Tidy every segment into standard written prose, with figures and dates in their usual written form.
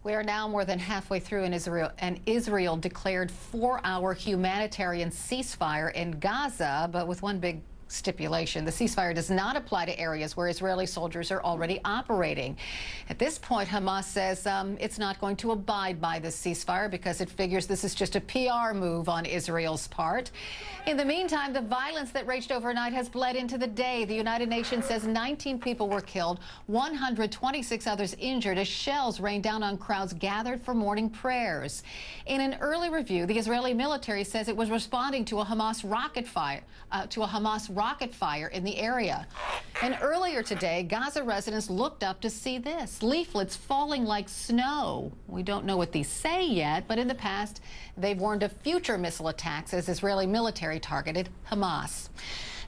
We are now more than halfway through in Israel, and Israel declared 4-hour humanitarian ceasefire in Gaza, but with one big stipulation. The ceasefire does not apply to areas where Israeli soldiers are already operating. At this point, Hamas says it's not going to abide by this ceasefire because it figures this is just a PR move on Israel's part. In the meantime, the violence that raged overnight has bled into the day. The United Nations says 19 people were killed, 126 others injured as shells rained down on crowds gathered for morning prayers. In an early review, the Israeli military says it was responding to a Hamas rocket fire in the area. And earlier today, Gaza residents looked up to see this: leaflets falling like snow. We don't know what these say yet, but in the past, they've warned of future missile attacks as Israeli military targeted Hamas.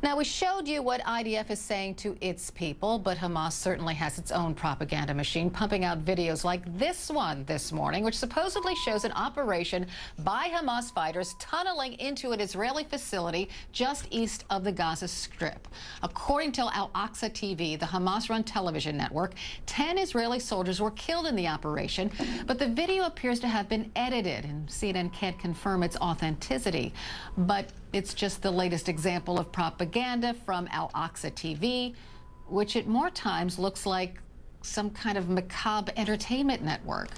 Now, we showed you what IDF is saying to its people, but Hamas certainly has its own propaganda machine, pumping out videos like this one this morning, which supposedly shows an operation by Hamas fighters tunneling into an Israeli facility just east of the Gaza Strip. According to Al-Aqsa TV, the Hamas-run television network, 10 Israeli soldiers were killed in the operation, but the video appears to have been edited, and CNN can't confirm its authenticity. But it's just the latest example of propaganda from Al-Aqsa TV, which at more times looks like some kind of macabre entertainment network.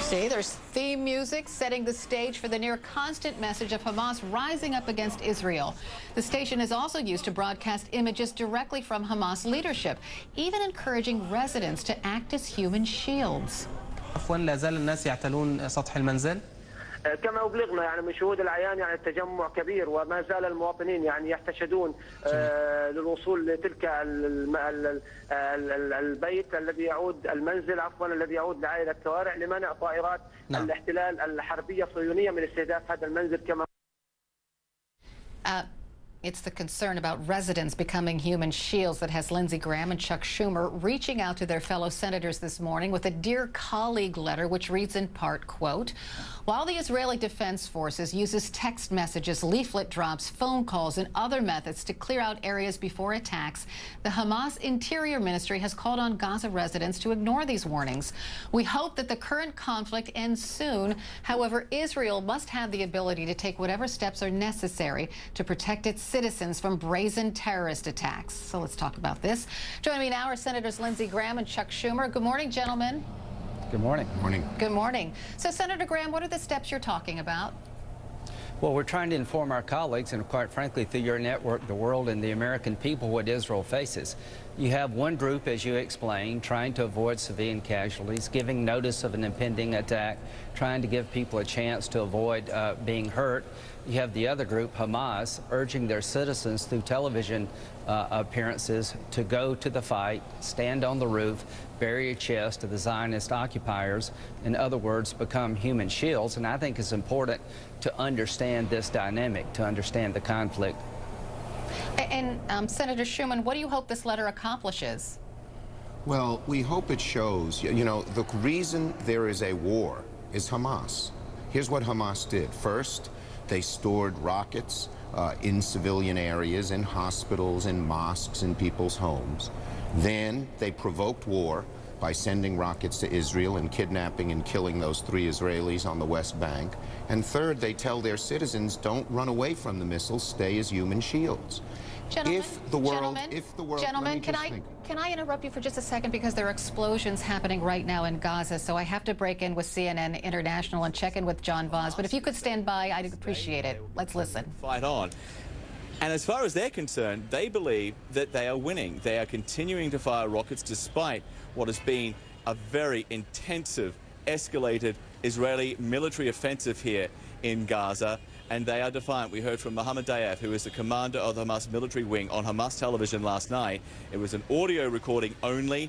See, there's theme music setting the stage for the near constant message of Hamas rising up against Israel. The station is also used to broadcast images directly from Hamas leadership, even encouraging residents to act as human shields. عفوا لا زال الناس يعتلون سطح المنزل. كما أبلغنا يعني من شهود العيان يعني التجمع كبير، وما زال المواطنين يعني يحتشدون للوصول لتلك البيت الذي يعود المنزل الذي يعود لعائلة كوارع لمنع طائرات الاحتلال الحربية الصهيونية من استهداف هذا المنزل كما It's the concern about residents becoming human shields that has Lindsey Graham and Chuck Schumer reaching out to their fellow senators this morning with a Dear Colleague letter, which reads in part, quote, while the Israeli Defense Forces uses text messages, leaflet drops, phone calls, and other methods to clear out areas before attacks, the Hamas Interior Ministry has called on Gaza residents to ignore these warnings. We hope that the current conflict ends soon. However, Israel must have the ability to take whatever steps are necessary to protect its citizens from brazen terrorist attacks. So let's talk about this. Joining me now are Senators Lindsey Graham and Chuck Schumer. Good morning, gentlemen. Good morning. Good morning. Good morning. So, Senator Graham, what are the steps you're talking about? Well, we're trying to inform our colleagues and, quite frankly, through your network, the world and the American people, what Israel faces. You have one group, as you explained, trying to avoid civilian casualties, giving notice of an impending attack, trying to give people a chance to avoid being hurt. You have the other group, Hamas, urging their citizens through television appearances to go to the fight, stand on the roof, bury a chest to the Zionist occupiers, in other words, become human shields. And I think it's important to understand this dynamic, to understand the conflict. And Senator Schumer, what do you hope this letter accomplishes? Well, we hope it shows, you know, the reason there is a war is Hamas. Here's what Hamas did. First, they stored rockets in civilian areas, in hospitals, in mosques, in people's homes. Then they provoked war by sending rockets to Israel and kidnapping and killing those 3 Israelis on the West Bank. And third, they tell their citizens, don't run away from the missiles, stay as human shields. Gentlemen, Gentlemen, can I interrupt you for just a second, because there are explosions happening right now in Gaza, so I have to break in with CNN International and check in with John Voss. But if you could stand by, I'd appreciate it. Let's listen. Fight on. And as far as they're concerned, they believe that they are winning. They are continuing to fire rockets despite what has been a very intensive, escalated Israeli military offensive here in Gaza. And they are defiant. We heard from Mohammed Dayef, who is the commander of the Hamas military wing, on Hamas television last night. It was an audio recording only.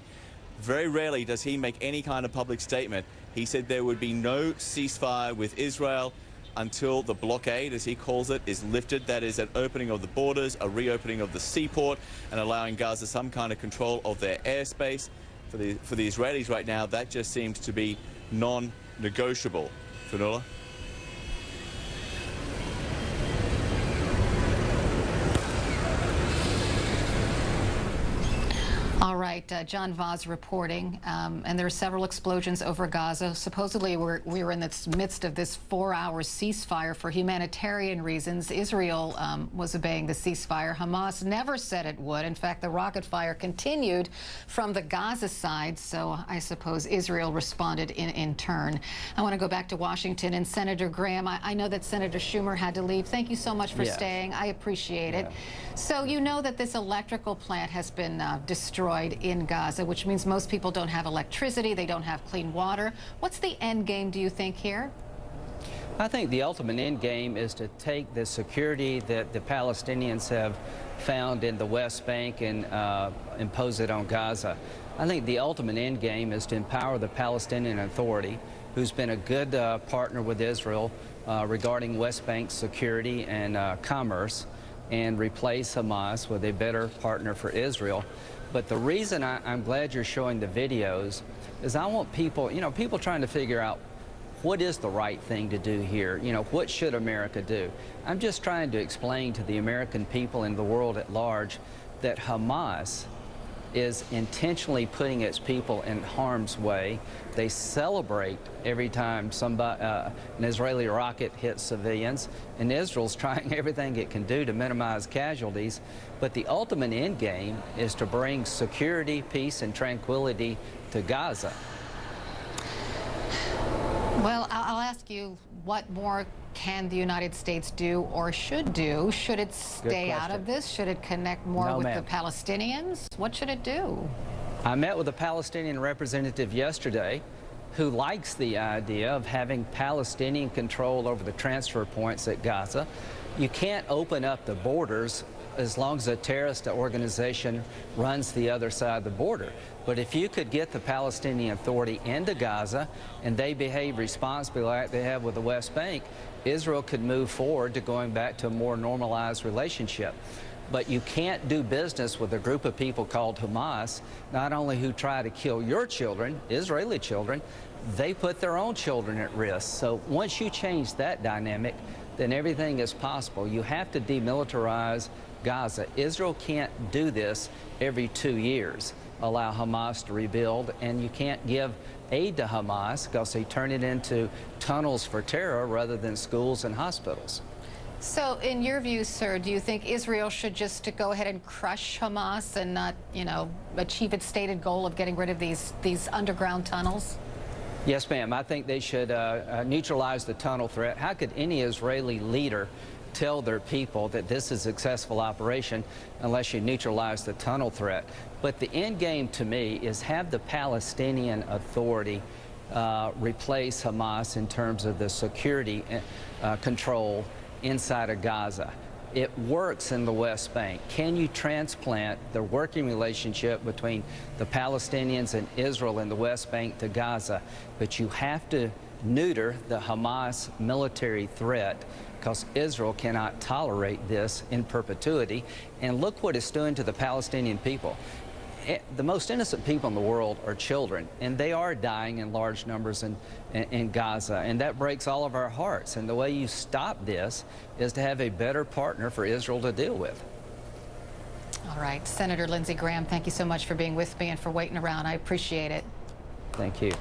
Very rarely does he make any kind of public statement. He said there would be no ceasefire with Israel until the blockade, as he calls it, is lifted. That is an opening of the borders, a reopening of the seaport, and allowing Gaza some kind of control of their airspace. For the Israelis right now, that just seems to be non-negotiable. Fionnuala? All right, John Vaz reporting, and there are several explosions over Gaza. Supposedly, we were in the midst of this 4-hour ceasefire for humanitarian reasons. Israel was obeying the ceasefire. Hamas never said it would. In fact, the rocket fire continued from the Gaza side, so I suppose Israel responded in turn. I want to go back to Washington and Senator Graham. I know that Senator Schumer had to leave. Thank you so much for staying. I appreciate it. So you know that this electrical plant has been destroyed in Gaza, which means most people don't have electricity, they don't have clean water. What's the end game, do you think, here? I think the ultimate end game is to take the security that the Palestinians have found in the West Bank and impose it on Gaza. I think the ultimate end game is to empower the Palestinian Authority, who's been a good partner with Israel regarding West Bank security and commerce, and replace Hamas with a better partner for Israel. But the reason I'm glad you're showing the videos is I want people, people trying to figure out what is the right thing to do here. What should America do? I'm just trying to explain to the American people and the world at large that Hamas is intentionally putting its people in harm's way. They celebrate every time an Israeli rocket hits civilians, and Israel's trying everything it can do to minimize casualties. But the ultimate end game is to bring security, peace, and tranquility to Gaza. Well, I'll ask you, what more can the United States do or should do? Should it stay out of this? Should it connect more with the Palestinians? What should it do? I met with a Palestinian representative yesterday who likes the idea of having Palestinian control over the transfer points at Gaza. You can't open up the borders as long as a terrorist organization runs the other side of the border. But if you could get the Palestinian Authority into Gaza and they behave responsibly like they have with the West Bank, Israel could move forward to going back to a more normalized relationship. But you can't do business with a group of people called Hamas, not only who try to kill your children, Israeli children, they put their own children at risk. So once you change that dynamic, then everything is possible. You have to demilitarize Gaza. Israel can't do this every 2 years, allow Hamas to rebuild, and you can't give aid to Hamas because they turn it into tunnels for terror rather than schools and hospitals. So in your view, sir, do you think Israel should just go ahead and crush Hamas and not, achieve its stated goal of getting rid of these underground tunnels? Yes, ma'am. I think they should neutralize the tunnel threat. How could any Israeli leader tell their people that this is a successful operation unless you neutralize the tunnel threat? But the end game to me is have the Palestinian Authority replace Hamas in terms of the security control inside of Gaza. It works in the West Bank. Can you transplant the working relationship between the Palestinians and Israel in the West Bank to Gaza? But you have to neuter the Hamas military threat because Israel cannot tolerate this in perpetuity. And look what it's doing to the Palestinian people. The most innocent people in the world are children, and they are dying in large numbers in Gaza, and that breaks all of our hearts. And the way you stop this is to have a better partner for Israel to deal with. All right, Senator Lindsey Graham, thank you so much for being with me and for waiting around. I appreciate it. Thank you.